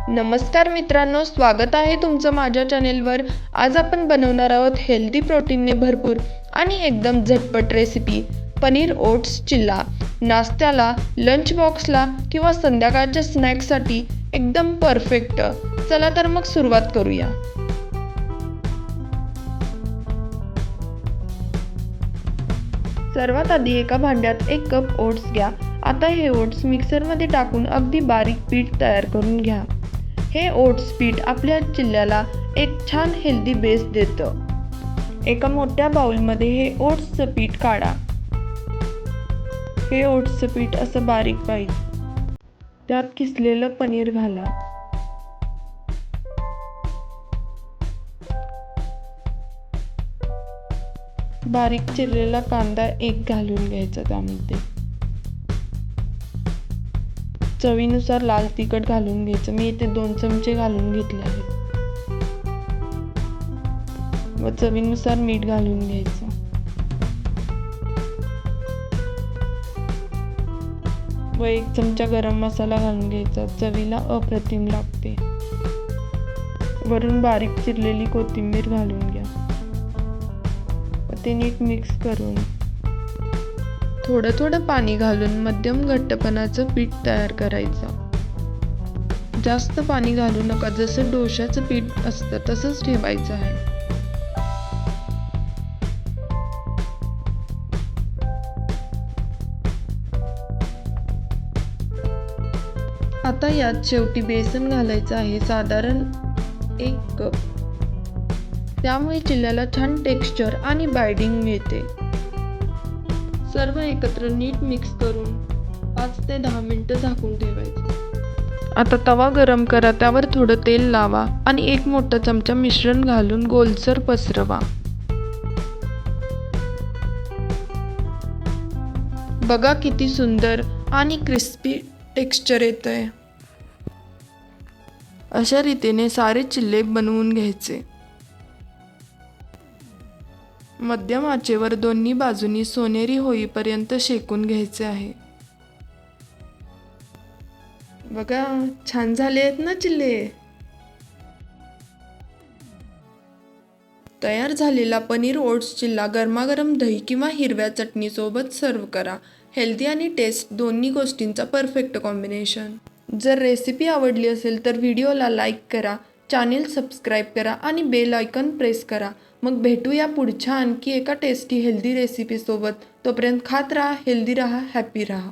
नमस्कार मित्रांनो, स्वागत आहे तुमचं माझ्या चॅनेलवर। आज आपण बनवणार आहोत हेल्दी प्रोटीनने भरपूर आणि एकदम झटपट रेसिपी पनीर ओट्स चिल्ला। नाश्त्याला, लंच बॉक्सला किंवा संध्याकाळच्या स्नॅक्ससाठी एकदम परफेक्ट। चला तर मग सुरुवात करूया। सर्वात आधी एका भांड्यात 1 कप ओट्स घ्या। आता हे ओट्स मिक्सरमध्ये टाकून अगदी बारीक पीठ तयार करून घ्या। हे ओट्स पीठ आपल्या चिल्ल्याला एक छान हेल्दी बेस देतं। एका मोठ्या बाउलमध्ये हे ओट्सचं पीठ काढा। हे ओट्सचं पीठ असं बारीक पाहिजे। त्यात किसलेलं पनीर घाला। बारीक चिरलेला कांदा एक घालून घ्यायचा त्यामध्ये। चवीनुसार लाल तिखट घालून घ्यायचं। मी इथे 2 चमचे घालून घेतले आहेत। व चवीनुसार मीठ घालून घ्यायचं। व 1 चमचा गरम मसाला घालून घ्यायचा। चवीला अप्रतिम लागते। वरून बारीक चिरलेली कोथिंबीर घालून घ्या व ते नीट मिक्स करून थोडं थोडं पाणी घालून मध्यम घट्टपणाचं पीठ तयार करायचं। जास्त पाणी घालू नका, जसं डोश्याचं पीठ असतं तसंच ठेवायचं आहे। आता यात शेवटी बेसन घालायचं आहे, साधारण 1 कप। त्यामुळे चिल्ल्याला छान टेक्स्चर आणि बाइंडिंग मिळते। सर्व एकत्र नीट मिक्स करून 5 ते 10 मिनिटं झाकून ठेवायचं। आता तवा गरम करा, त्यावर थोडं तेल लावा आणि 1 मोठा चमचा मिश्रण घालून गोलसर पसरवा। बघा किती सुंदर आणि क्रिस्पी टेक्स्चर येतंय। अशा रीतीने सारे चिल्ले बनवून घ्यायचे। मध्यम आचेवर दोन्ही बाजूनी सोनेरी होईपर्यंत शेकून घ्यायचे आहे। बघा, छान झाले आहेत ना चिल्ले। तयार झालेला पनीर ओट्स चिल्ला गरमागरम दही किंवा हिरव्या चटणी सोबत सर्व करा। हेल्दी आणि टेस्ट दोन्ही गोष्टींचा परफेक्ट कॉम्बिनेशन। जर रेसिपी आवडली असेल तर व्हिडिओला लाईक करा, चॅनेल सबस्क्राईब करा आणि बेल आयकॉन प्रेस करा। मग भेटूया पुढच्या आणखी एका टेस्टी हेल्दी रेसिपी सोबत। तोपर्यंत खात राहा, हेल्दी राहा, हॅपी राहा।